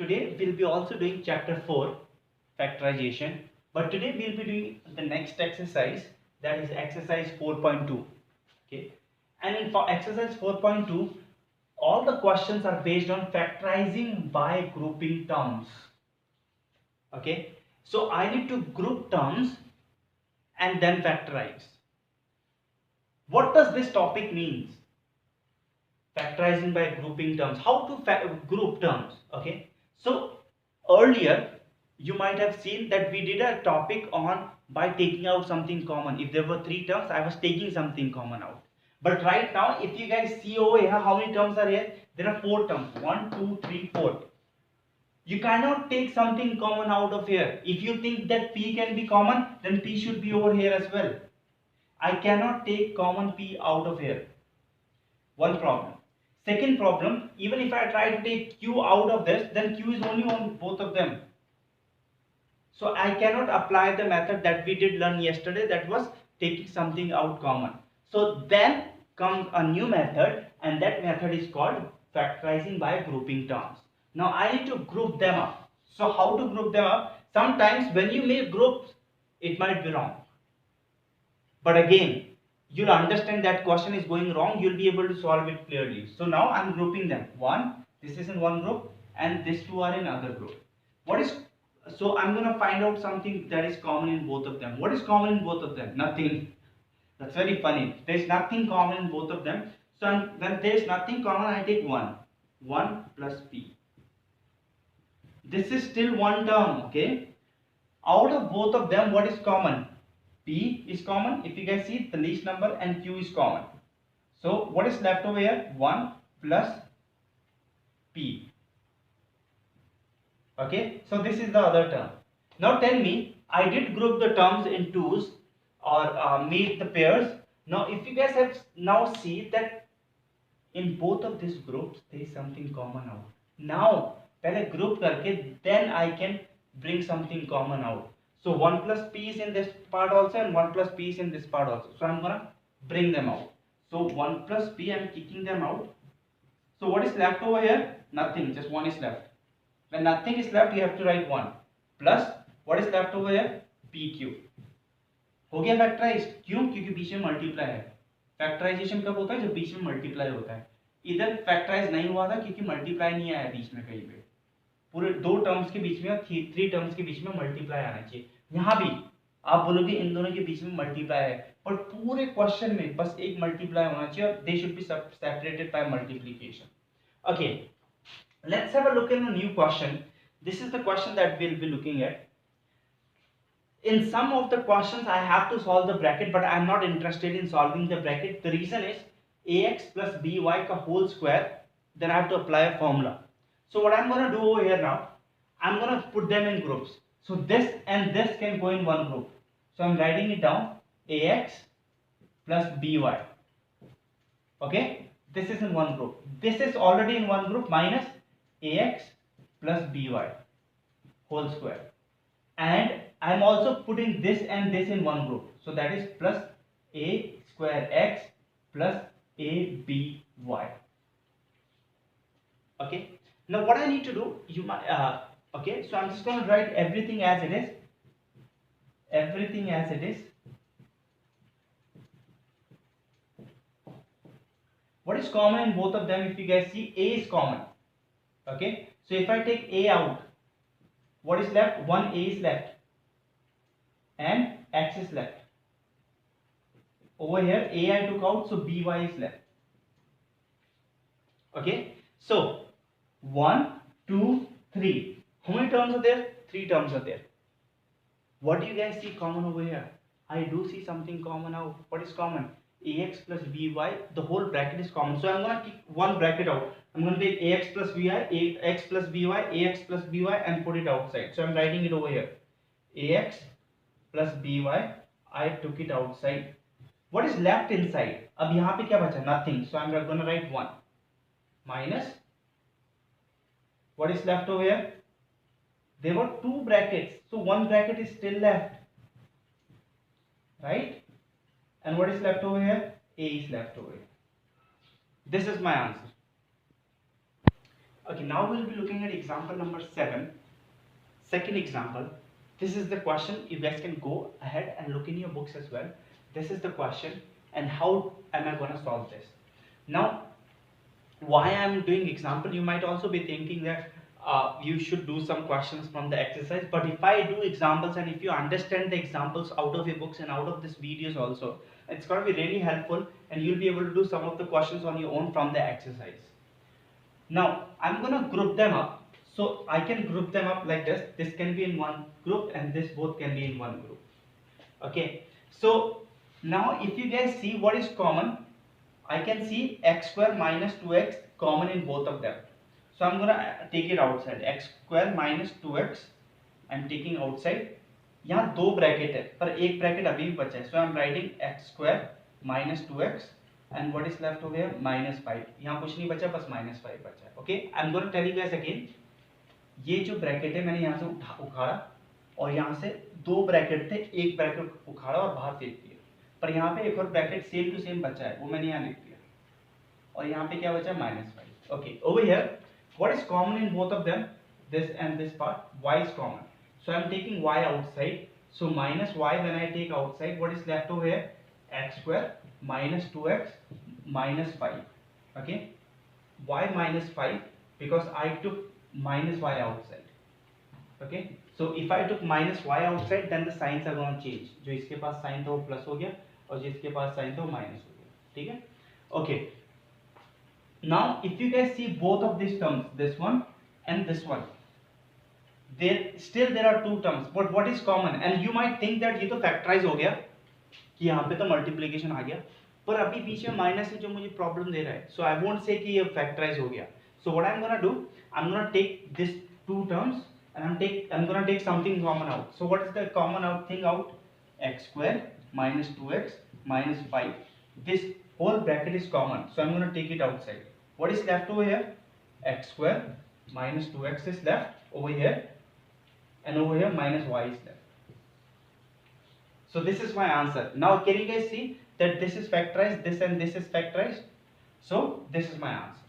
today we'll be also doing chapter 4, factorization. But today we'll be doing the next exercise, that is exercise 4.2. Okay, and in for exercise 4.2, all the questions are based on factorizing by grouping terms. Okay, so I need to group terms and then factorize. What does this topic means? Factorizing by grouping terms. How to group terms? Okay, so earlier you might have seen that we did a topic on by taking out something common. If there were 3 terms, I was taking something common out. But right now, if you guys see over here, how many terms are here? There are 4 terms. 1, 2, 3, 4. You cannot take something common out of here. If you think that P can be common, then P should be over here as well. I cannot take common P out of here. One problem. Second problem, even if I try to take Q out of this, then Q is only on both of them. So I cannot apply the method that we did learn yesterday, that was taking something out common. So then comes a new method, and that method is called factorizing by grouping terms. Now I need to group them up. So how to group them up? Sometimes when you make groups, it might be wrong. But again, you'll understand that question is going wrong, you'll be able to solve it clearly. So now I'm grouping them. This is in one group, and these 2 are in another group. So I'm going to find out something that is common in both of them. What is common in both of them? Nothing. That's very funny. There's nothing common in both of them. So when there's nothing common, I take 1. 1 plus P. This is still one term, okay? Out of both of them, what is common? P is common. If you guys see, the least number, and Q is common. So what is left over here? 1 plus P. Okay, so this is the other term. Now tell me, I did group the terms in twos, or made the pairs. Now if you guys have now see that in both of these groups there is something common out. Now पहले group करके then I can bring something common out. So 1 plus P is in this part also, and 1 plus P is in this part also. So I'm gonna bring them out. So 1 plus P, I'm kicking them out. So what is left over here? Nothing, just 1 is left. When nothing is left, you have to write 1 plus what is left over here? PQ. हो गया factorise? क्यों? क्योंकि बीच में multiply है. Factorisation कब होता है? जब बीच में मल्टीप्लाई होता है. इधर फैक्टराइज नहीं हुआ था क्योंकि मल्टीप्लाई नहीं आया बीच में कहीं पे. पूरे 2 टर्म्स के बीच में, 3 टर्म्स के बीच में मल्टीप्लाई आना चाहिए. यहाँ भी आप बोलोगे इन दोनों के बीच में मल्टीप्लाई है, पर पूरे क्वेश्चन में बस एक मल्टीप्लाई होना चाहिए, और they should be separated by multiplication. Okay, let's have a look at a new question. This is the question that we'll be looking at. In some of the questions I have to solve the bracket, but I'm not interested in solving the bracket. The reason is ax plus by ka whole square, then I have to apply a formula. So what I'm going to do over here now, I'm going to put them in groups. So this and this can go in one group. So I'm writing it down, ax plus by. Okay, this is in one group. This is already in one group, minus ax plus by whole square, and I'm also putting this and this in one group, so that is plus a square x plus aby. Okay, now what I need to do, you might okay, so I'm just going to write everything as it is. What is common in both of them? If you guys see, a is common. Okay, so if I take a out, what is left? 1a is left, and x is left. Over here a I took out, so by is left. Okay, so 1, 2, 3. How many terms are there? 3 terms are there. What do you guys see common over here? I do see something common out. What is common? Ax plus by, the whole bracket is common. So I'm going to kick one bracket out. I'm going to take ax plus by, ax plus by, ax plus by, and put it outside. So I'm writing it over here. Ax plus by, I took it outside. What is left inside? अब यहाँ पे क्या बचा? Nothing. So I'm going to write 1 minus. What is left over here? There were 2 brackets, so one bracket is still left, right? And what is left over here? A is left over here. This is my answer. Okay, now we'll be looking at example number 7. Second example. This is the question. You guys can go ahead and look in your books as well. This is the question, and how am I going to solve this? Now, why I'm doing example, you might also be thinking that you should do some questions from the exercise, but if I do examples and if you understand the examples out of your books and out of these videos also, it's going to be really helpful, and you'll be able to do some of the questions on your own from the exercise. Now I'm going to group them up, so I can group them up like this can be in one group and this both can be in one group. Okay, so now if you guys see what is common, I can see x square minus 2x common in both of them. So I'm gonna take it outside. X square minus 2x I'm taking outside. यहाँ दो bracket है पर एक bracket अभी भी बचा है. So I'm writing x square minus 2x and what is left over here minus 5. यहाँ कुछ नहीं बचा, बस minus 5 बचा है. Okay, I'm gonna tell you guys again. ये जो ब्रैकेट है मैंने यहाँ से उखाड़ा और यहाँ से दो ब्रैकेट थे, एक ब्रैकेट उखाड़ा और बाहर फेंक दिया, पर यहाँ पे एक और ब्रैकेट सेम टू सेम बचा है, वो मैंने यहाँ लिख दिया और यहाँ पे क्या बचा -5. Okay, over here what is common in both of them, this and this part, y is common, so I am taking y outside, so minus y when I take outside, what is left over here, x square minus 2x minus 5. Okay, y minus 5 because I took minus y outside. Okay, so if I took minus y outside, then the signs are going to change. जो इसके पास sign था वो plus हो गया और जिसके पास sign था वो माइनस हो गया. ठीक है. Okay, now if you guys see both of these terms, this one and this one, there are two terms, but what is common? And you might think that ये तो फैक्टराइज हो गया कि यहाँ पे तो मल्टीप्लिकेशन आ गया, पर अभी बीच में माइनस है जो मुझे प्रॉब्लम दे रहा है. सो आई वोंट से कि ये फैक्टराइज हो गया. So what I am gonna do, I am gonna take this two terms and I'm gonna take something common out. So what is the common out thing out? X square minus 2x minus 5. This whole bracket is common, so I'm gonna take it outside. What is left over here? X square minus 2x is left over here, and over here minus y is left. So this is my answer. Now can you guys see that this is factorized, this and this is factorized? So this is my answer.